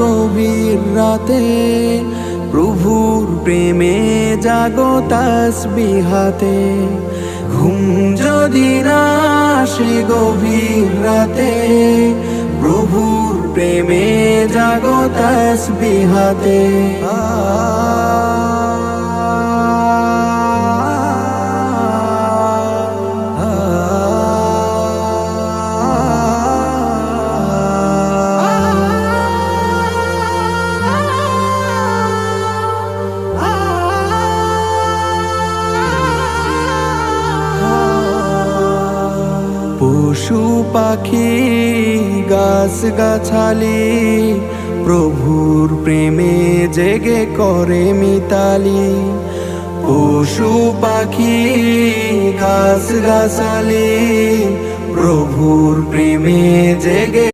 গভীর রাতে, প্রভুর প্রেমে জাগো তাসবিহাতে। ঘুম যদি না আসে গভীর রাতে, প্রভুর প্রেমে জাগো তাসবিহাতে। পশু পাখি গাছ গাছালি, প্রভুর প্রেমে জেগে করে মিতালি। পশু পাখি গাছ গাছালি, প্রভুর প্রেমে জেগে